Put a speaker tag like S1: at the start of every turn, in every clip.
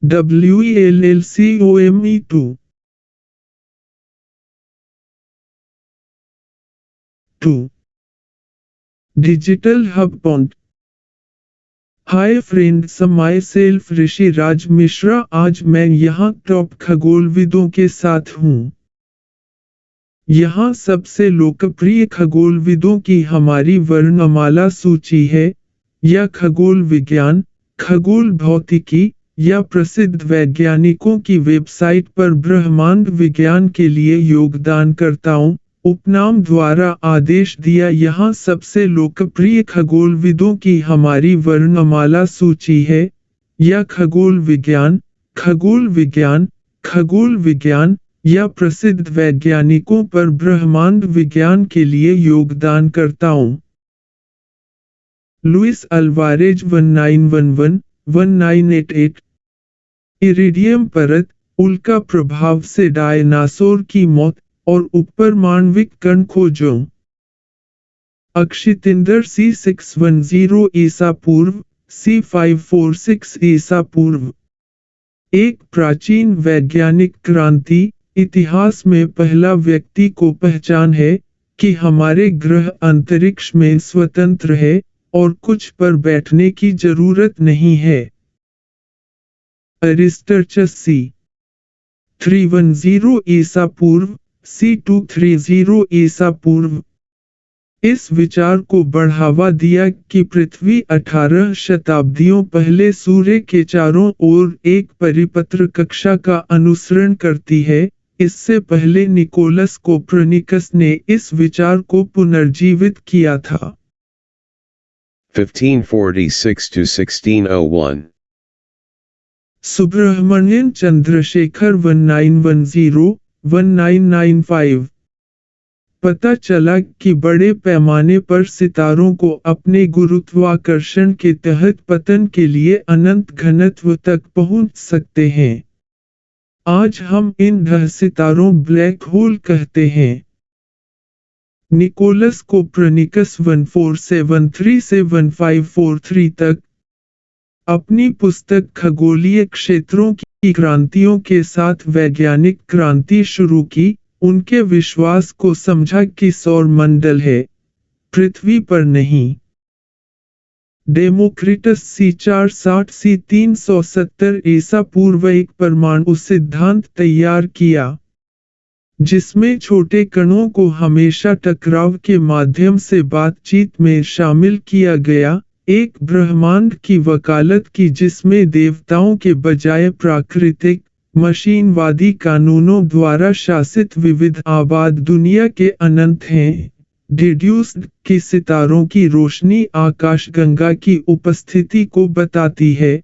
S1: WELLCOME2 2. Digital Hub Pond. Hi friends, myself Rishi Raj Mishra. आज मैं यहाँ टॉप खगोलविदों के साथ हूँ। यहाँ सबसे लोकप्रिय खगोलविदों की हमारी वर्णमाला सूची है। या खगोल विज्ञान, खगोल भौतिकी या प्रसिद्ध वैज्ञानिकों की वेबसाइट पर ब्रह्मांड विज्ञान के लिए योगदानकर्ताओं उपनाम द्वारा आदेश दिया। यहाँ सबसे लोकप्रिय खगोलविदों की हमारी वर्णमाला सूची है। या खगोल विज्ञान, खगोल विज्ञान, खगोल विज्ञान या प्रसिद्ध वैज्ञानिकों पर ब्रह्मांड विज्ञान के लिए योगदानकर्ताओं। Luis Alvarez 1911-1988। इरिडियम परत, उल्का प्रभाव से डायनासोर की मौत और उपपरमाण्विक कण खोजों। अक्षितिंदर C610 ईसा पूर्व, C546 ईसा पूर्व। एक प्राचीन वैज्ञानिक क्रांति, इतिहास में पहला व्यक्ति को पहचान है कि हमारे ग्रह अंतरिक्ष में स्वतंत्र है और कुछ पर बैठने की जरूरत नहीं है। अरिस्टर्चस C310 ईसा पूर्व, C230 ईसा पूर्व। इस विचार को बढ़ावा दिया कि पृथ्वी 18 शताब्दियों पहले सूर्य के चारों ओर एक परिपत्र कक्षा का अनुसरण करती है। इससे पहले निकोलस कोपरनिकस ने इस विचार को पुनर्जीवित किया था।
S2: 1546 to 1601
S1: सुब्रह्मण्यन चंद्रशेखर 1910-1995। पता चला कि बड़े पैमाने पर सितारों को अपने गुरुत्वाकर्षण के तहत पतन के लिए अनंत घनत्व तक पहुंच सकते हैं। आज हम इन ग्रह सितारों ब्लैक होल कहते हैं। निकोलस कोपरनिकस 1473 से 1543 तक अपनी पुस्तक खगोलीय क्षेत्रों की क्रांतियों के साथ वैज्ञानिक क्रांति शुरू की। उनके विश्वास को समझा कि सौर मंडल है, पृथ्वी पर नहीं। डेमोक्रिटस C460 C370 ईसा पूर्व एक परमाणु सिद्धांत तैयार किया, जिसमें छोटे कणों को हमेशा टकराव के माध्यम से बातचीत में शामिल किया गया। एक ब्रह्मांड की वकालत की जिसमें देवताओं के बजाय प्राकृतिक मशीनवादी कानूनों द्वारा शासित विविध आबाद दुनिया के अनंत हैं। डिड्यूस्ड कि सितारों की रोशनी आकाशगंगा की उपस्थिति को बताती है।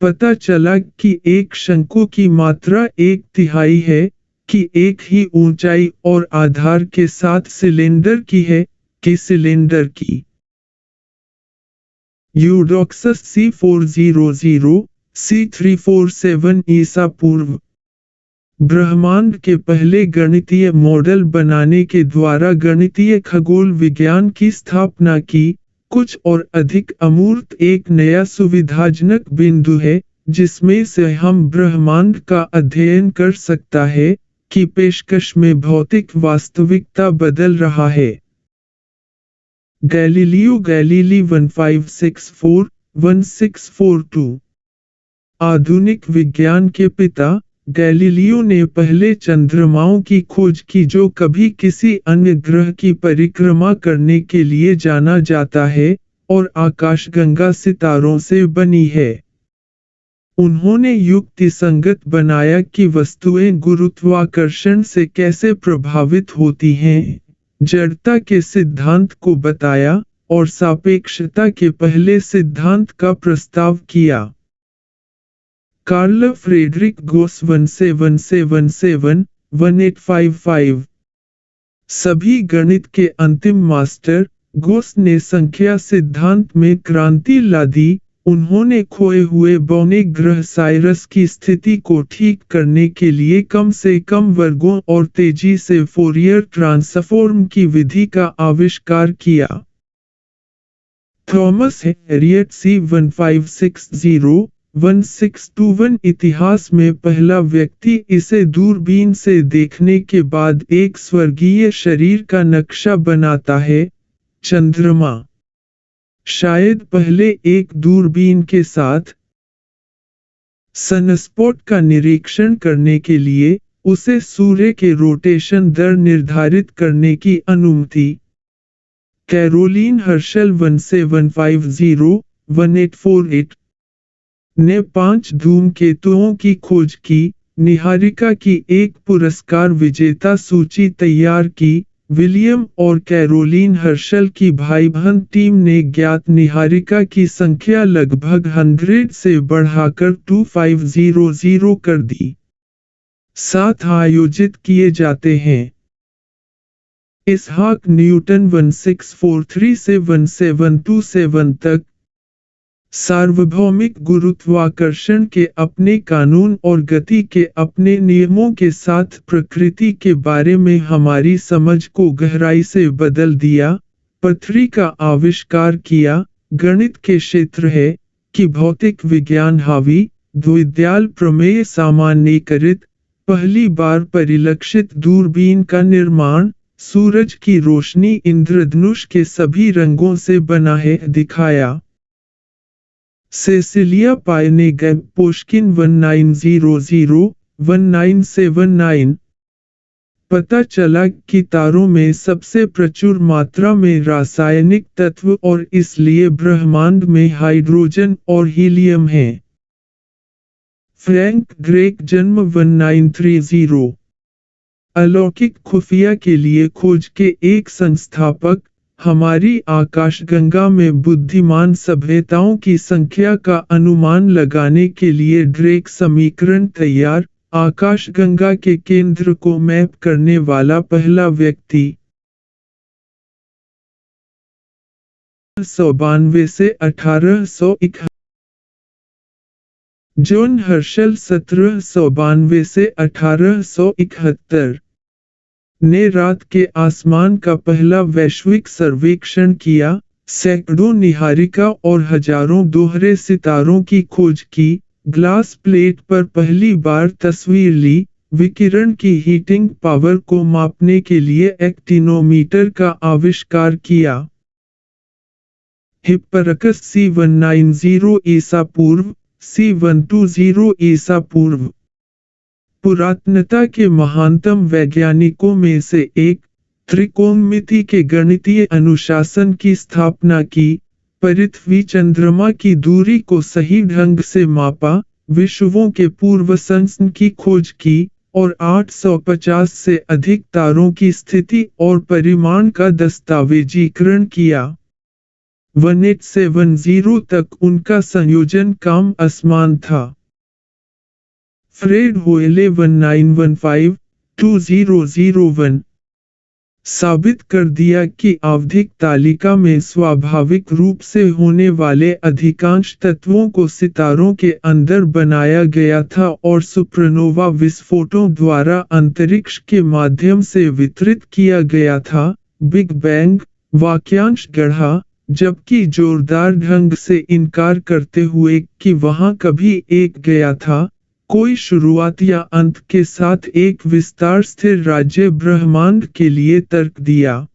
S1: पता चला कि एक शंकु की मात्रा 1/3 है, कि एक ही ऊंचाई और आधार के साथ सिलेंडर की है, कि सिलेंडर की। यूडोक्सस C400 C347 ईसा पूर्व। ब्रह्मांड के पहले गणितीय मॉडल बनाने के द्वारा गणितीय खगोल विज्ञान की स्थापना की। कुछ और अधिक अमूर्त एक नया सुविधाजनक बिंदु है जिसमें से हम ब्रह्मांड का अध्ययन कर सकता है कि पेशकश में भौतिक वास्तविकता बदल रहा है। Galileo Galilei 1564-1642। आधुनिक विज्ञान के पिता गैलीलियो ने पहले चंद्रमाओं की खोज की जो कभी किसी अन्य ग्रह की परिक्रमा करने के लिए जाना जाता है, और आकाशगंगा सितारों से बनी है। उन्होंने युक्तिसंगत बनाया कि वस्तुएं गुरुत्वाकर्षण से कैसे प्रभावित होती हैं, जड़ता के सिद्धांत को बताया और सापेक्षता के पहले सिद्धांत का प्रस्ताव किया। कार्ल फ्रेडरिक गोस 1777-1855। सभी गणित के अंतिम मास्टर, गोस ने संख्या सिद्धांत में क्रांति ला दी। उन्होंने खोए हुए बौने ग्रह साइरस की स्थिति को ठीक करने के लिए कम से कम वर्गों और तेजी से फोरियर ट्रांसफॉर्म की विधि का आविष्कार किया। थॉमस हैरियट C1560 1621 इतिहास में पहला व्यक्ति इसे दूरबीन से देखने के बाद एक स्वर्गीय शरीर का नक्शा बनाता है, चंद्रमा। शायद पहले एक दूरबीन के साथ सनस्पॉट का निरीक्षण करने के लिए उसे सूर्य के रोटेशन दर निर्धारित करने की अनुमति। कैरोलीन हर्शल 1750-1848 ने 5 धूमकेतुओं की खोज की। निहारिका की एक पुरस्कार विजेता सूची तैयार की। विलियम और कैरोलीन हर्शल की भाई-बहन टीम ने ज्ञात निहारिका की संख्या लगभग 100 से बढ़ाकर 2500 कर दी। 7 आयोजित किए जाते हैं। इसहाक न्यूटन 1643 से 1727 तक सार्वभौमिक गुरुत्वाकर्षण के अपने कानून और गति के अपने नियमों के साथ प्रकृति के बारे में हमारी समझ को गहराई से बदल दिया। पृथ्वी का आविष्कार किया। गणित के क्षेत्र है कि भौतिक विज्ञान हावी द्विविद्याल प्रमेय सामान्यीकृत। पहली बार परिलक्षित दूरबीन का निर्माण। सूरज की रोशनी इंद्रधनुष के सभी रंगों से बना है दिखाया। सेसिलिया पायनेगर पुष्किन 1900-1979 पता चला कि तारों में सबसे प्रचुर मात्रा में रासायनिक तत्व और इसलिए ब्रह्मांड में हाइड्रोजन और हीलियम है। फ्रैंक ड्रेक जन्म 1930 अलौकिक खुफिया के लिए खोज के एक संस्थापक। हमारी आकाशगंगा में बुद्धिमान सभ्यताओं की संख्या का अनुमान लगाने के लिए ड्रेक समीकरण तैयार। आकाशगंगा के केंद्र को मैप करने वाला पहला व्यक्ति। 1792 से 1861 जॉन हर्शल 1792 से 1871 ने रात के आसमान का पहला वैश्विक सर्वेक्षण किया। सैकड़ों निहारिका और हजारों दोहरे सितारों की खोज की। ग्लास प्लेट पर पहली बार तस्वीर ली। विकिरण की हीटिंग पावर को मापने के लिए एक्टिनोमीटर का आविष्कार किया। हिप्परकस C190 ईसा पूर्व C120 ईसा पूर्व पुरातनता के महानतम वैज्ञानिकों में से एक। त्रिकोणमिति के गणितीय अनुशासन की स्थापना की। पृथ्वी चंद्रमा की दूरी को सही ढंग से मापा। विश्वों के पूर्व संस्न की खोज की और 850 से अधिक तारों की स्थिति और परिमाण का दस्तावेजीकरण किया। 1870 तक उनका संयोजन काम आसान था। फ्रेड होयले 1915-2001 साबित कर दिया कि आवधिक तालिका में स्वाभाविक रूप से होने वाले अधिकांश तत्वों को सितारों के अंदर बनाया गया था और सुपरनोवा विस्फोटों द्वारा अंतरिक्ष के माध्यम से वितरित किया गया था। बिग बैंग वाक्यांश गढ़ा, जबकि जोरदार ढंग से इनकार करते हुए कि वहां कभी एक गया था, कोई शुरुआत या अंत के साथ एक विस्तार स्थिर राज्य ब्रह्मांड के लिए तर्क दिया।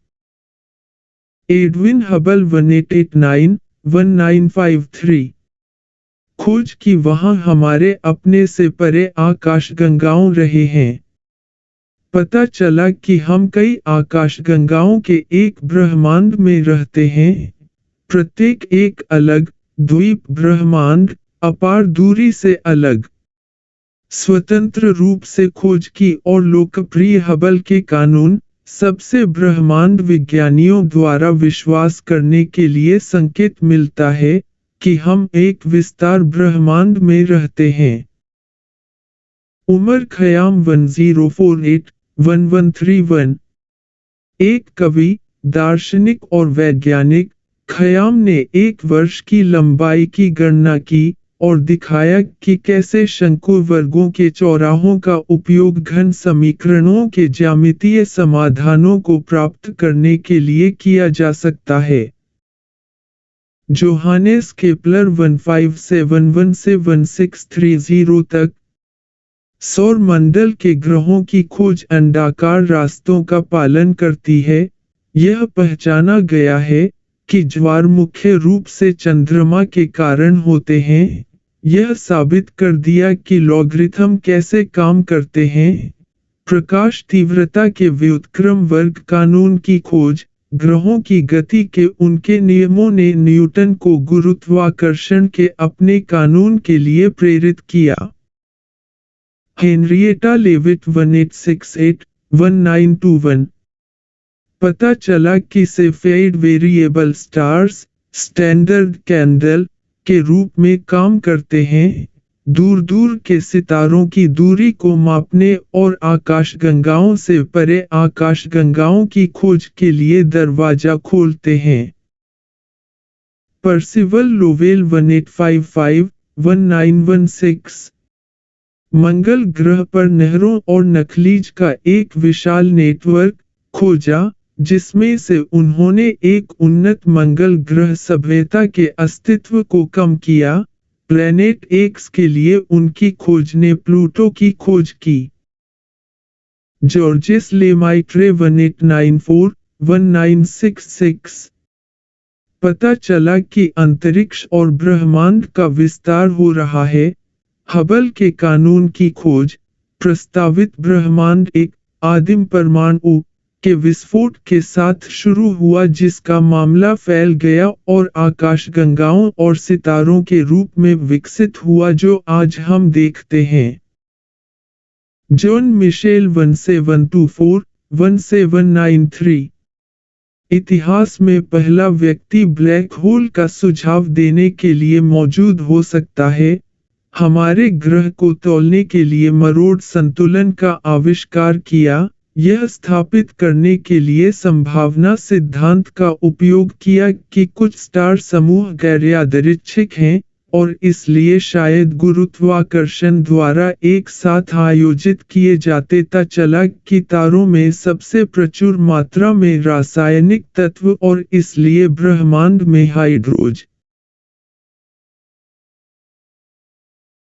S1: एडविन हबल 1889-1953 खोज की वहां हमारे अपने से परे आकाशगंगाओं रहे हैं। पता चला कि हम कई आकाशगंगाओं के एक ब्रह्मांड में रहते हैं, प्रत्येक एक अलग द्वीप ब्रह्मांड, अपार दूरी से अलग। स्वतंत्र रूप से खोज की और लोकप्रिय हबल के कानून सबसे ब्रह्मांड विज्ञानियों द्वारा विश्वास करने के लिए संकेत मिलता है कि हम एक विस्तार ब्रह्मांड में रहते हैं। उमर खयाम 1048-1131 एक कवि, दार्शनिक और वैज्ञानिक, खयाम ने एक वर्ष की लंबाई की गणना की और दिखाया कि कैसे शंकु वर्गों के चौराहों का उपयोग घन समीकरणों के ज्यामितीय समाधानों को प्राप्त करने के लिए किया जा सकता है। जोहानेस केपलर 1571 से 1630 तक। सौर मंडल के ग्रहों की खोज अंडाकार रास्तों का पालन करती है। यह पहचाना गया है कि ज्वार मुख्य रूप से चंद्रमा के कारण होते हैं। यह साबित कर दिया कि लॉगरिथम कैसे काम करते हैं। प्रकाश तीव्रता के व्युत्क्रम वर्ग कानून की खोज। ग्रहों की गति के उनके नियमों ने न्यूटन को गुरुत्वाकर्षण के अपने कानून के लिए प्रेरित किया। Henrietta Leavitt 1868-1921। पता चला कि Cepheid variable stars standard candle के रूप में काम करते हैं, दूर दूर के सितारों की दूरी को मापने और आकाशगंगाओं से परे आकाशगंगाओं की खोज के लिए दरवाजा खोलते हैं। Percival Lowell 1855-1916। मंगल ग्रह पर नहरों और नखलीज का एक विशाल नेटवर्क खोजा, जिसमें से उन्होंने एक उन्नत मंगल ग्रह सभ्यता के अस्तित्व को कम किया। प्लैनेट एक्स के लिए उनकी खोज ने प्लूटो की खोज की। जॉर्जेस लेमाइट्रे 1894-1966। पता चला कि अंतरिक्ष और ब्रह्मांड का विस्तार हो रहा है। हबल के कानून की खोज। प्रस्तावित ब्रह्मांड एक आदिम परमाणु के विस्फोट के साथ शुरू हुआ, जिसका मामला फैल गया और आकाशगंगाओं और सितारों के रूप में विकसित हुआ जो आज हम देखते हैं। John Michell 1724-1793। इतिहास में पहला व्यक्ति ब्लैक होल का सुझाव देने के लिए मौजूद हो सकता है। हमारे ग्रह को तौलने के लिए मरोड़ संतुलन का आविष्कार किया। यह स्थापित करने के लिए संभावना सिद्धांत का उपयोग किया कि कुछ स्टार समूह गैर-यादृच्छिक हैं और इसलिए शायद गुरुत्वाकर्षण द्वारा एक साथ आयोजित किए जाते। पता चला कि तारों में सबसे प्रचुर मात्रा में रासायनिक तत्व और इसलिए ब्रह्मांड में हाइड्रोजन